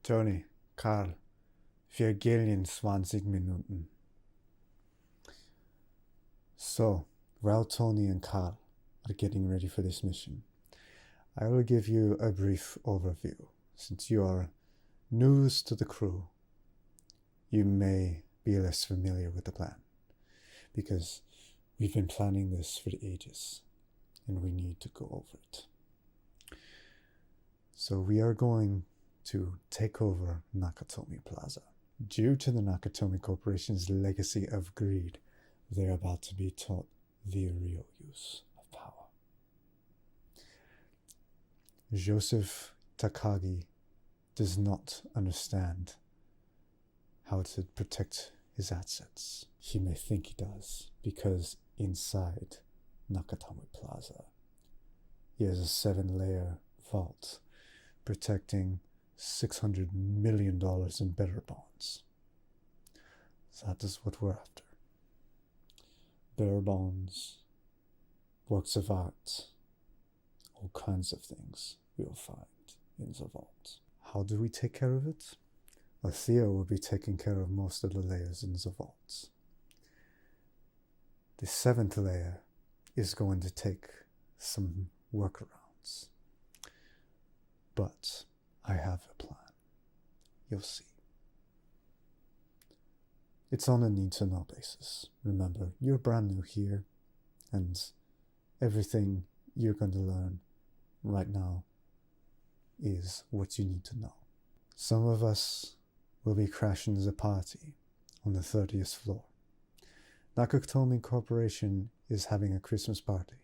Tony, Karl, 4 Minuten. So, while Tony and Karl are getting ready for this mission, I will give you a brief overview. Since you are news to the crew, you may be less familiar with the plan, because we've been planning this for ages, and we need to go over it. So we are going to take over Nakatomi Plaza. Due to the Nakatomi Corporation's legacy of greed, they're about to be taught the real use of power. Joseph Takagi does not understand how to protect his assets. He may think he does, because inside Nakatomi Plaza, he has a 7-layer vault protecting $600 million in bearer bonds. That is what we're after. Bearer bonds, works of art, all kinds of things we'll find in the vault. How do we take care of it? Well, Theo will be taking care of most of the layers in the vault. The 7th layer is going to take some workarounds. But I have a plan. You'll see. It's on a need-to-know basis. Remember, you're brand new here, and everything you're going to learn right now is what you need to know. Some of us will be crashing the party on the 30th floor. Nakatomi Corporation is having a Christmas party.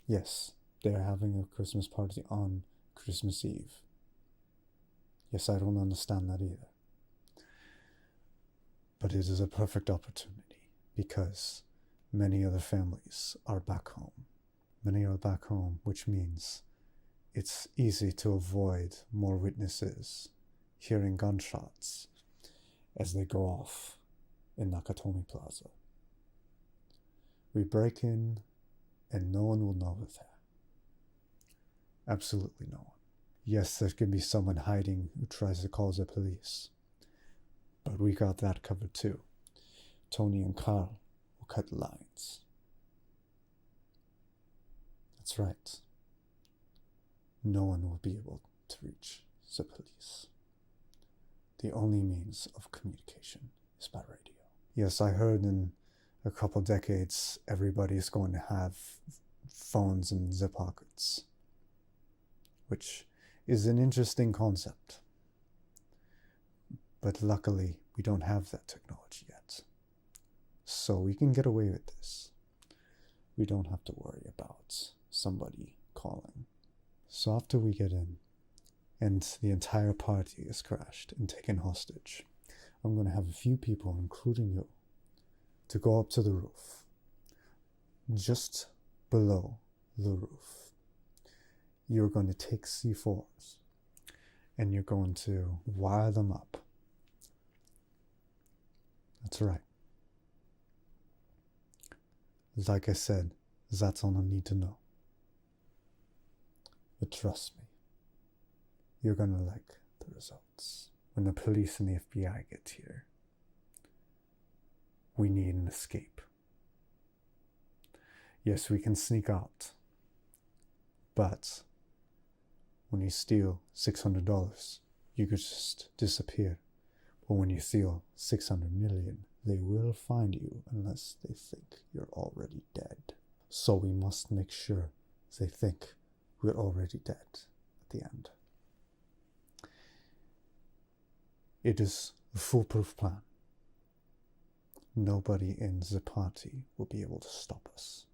Yes, they're having a Christmas party on Christmas Eve. Yes, I don't understand that either. But it is a perfect opportunity, because many other families are back home. Many are back home, which means it's easy to avoid more witnesses hearing gunshots as they go off in Nakatomi Plaza. We break in, and no one will know we're there. Absolutely no one. Yes, there could be someone hiding who tries to call the police, but we got that covered too. Tony and Karl will cut the lines. That's right. No one will be able to reach the police. The only means of communication is by radio. Yes, I heard in a couple decades everybody's going to have phones in their pockets, which is an interesting concept. But luckily, we don't have that technology yet. So we can get away with this. We don't have to worry about somebody calling. So after we get in, and the entire party is crashed and taken hostage, I'm going to have a few people, including you, to go up to the roof. Just below the roof, you're going to take C4s, and you're going to wire them up. That's right. Like I said, that's all I need to know. But trust me, you're gonna like the results. When the police and the FBI get here, we need an escape. Yes, we can sneak out, but when you steal $600, you could just disappear. But when you steal 600 million, they will find you unless they think you're already dead. So we must make sure they think we're already dead at the end. It is a foolproof plan. Nobody in the party will be able to stop us.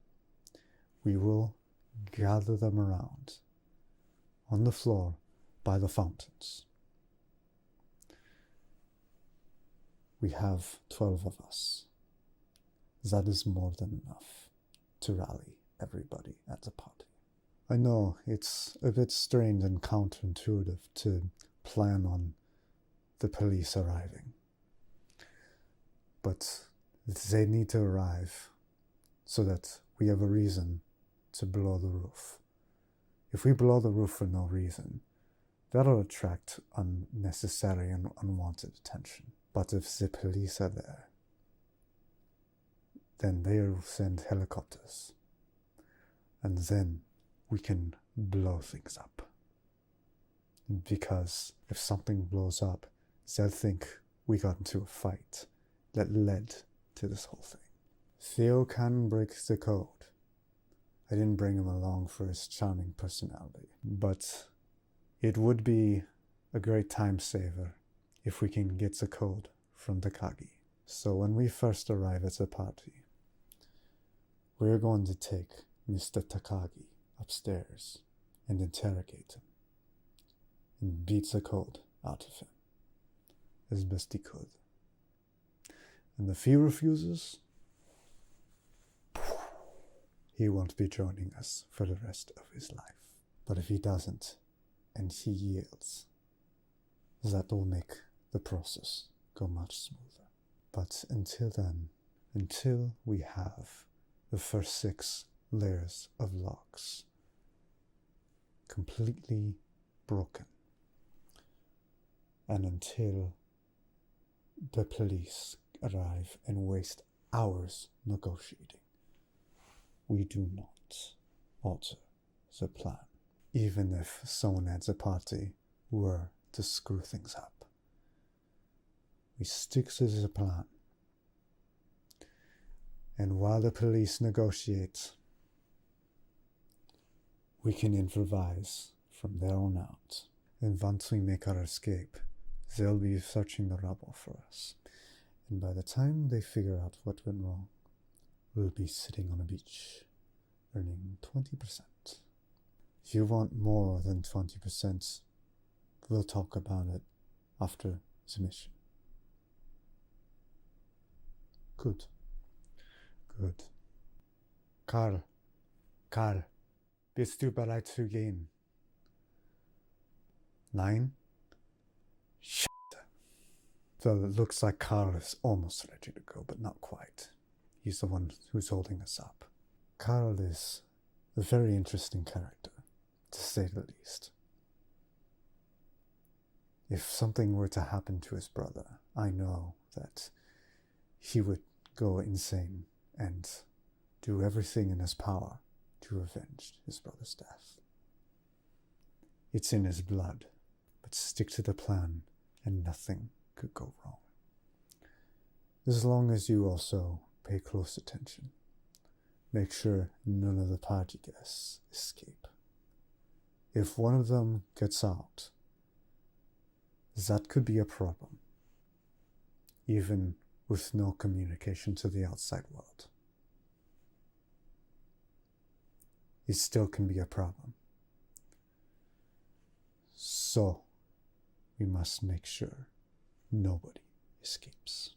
We will gather them around on the floor by the fountains. We have 12 of us. That is more than enough to rally everybody at the party. I know it's a bit strange and counterintuitive to plan on the police arriving, but they need to arrive so that we have a reason to blow the roof. If we blow the roof for no reason, That'll attract unnecessary and unwanted attention. But if the police are there, then they'll send helicopters. And then we can blow things up. Because if something blows up, they'll think we got into a fight that led to this whole thing. Theo can break the code. I didn't bring him along for his charming personality, but it would be a great time saver if we can get the code from Takagi. So when we first arrive at the party, we're going to take Mr. Takagi upstairs and interrogate him and beat the code out of him as best he could. And if he refuses, he won't be joining us for the rest of his life. But if he doesn't, and he yields, that will make the process go much smoother. But until then, until we have the first 6 layers of locks completely broken, and until the police arrive and waste hours negotiating, we do not alter the plan, even if someone at the party were to screw things up. We stick to the plan, and while the police negotiate, we can improvise from there on out. And once we make our escape, they'll be searching the rubble for us. And by the time they figure out what went wrong, we'll be sitting on a beach, earning 20%. If you want more than 20%, we'll talk about it after the mission. Good. Good. Karl, bist du bereit zu gehen? Nein? Shit. So it looks like Karl is almost ready to go, but not quite. He's the one who's holding us up. Karl is a very interesting character, to say the least. If something were to happen to his brother, I know that he would go insane and do everything in his power to avenge his brother's death. It's in his blood, but stick to the plan and nothing could go wrong. As long as you also pay close attention. Make sure none of the party guests escape. If one of them gets out, that could be a problem, even with no communication to the outside world. It still can be a problem. So, we must make sure nobody escapes.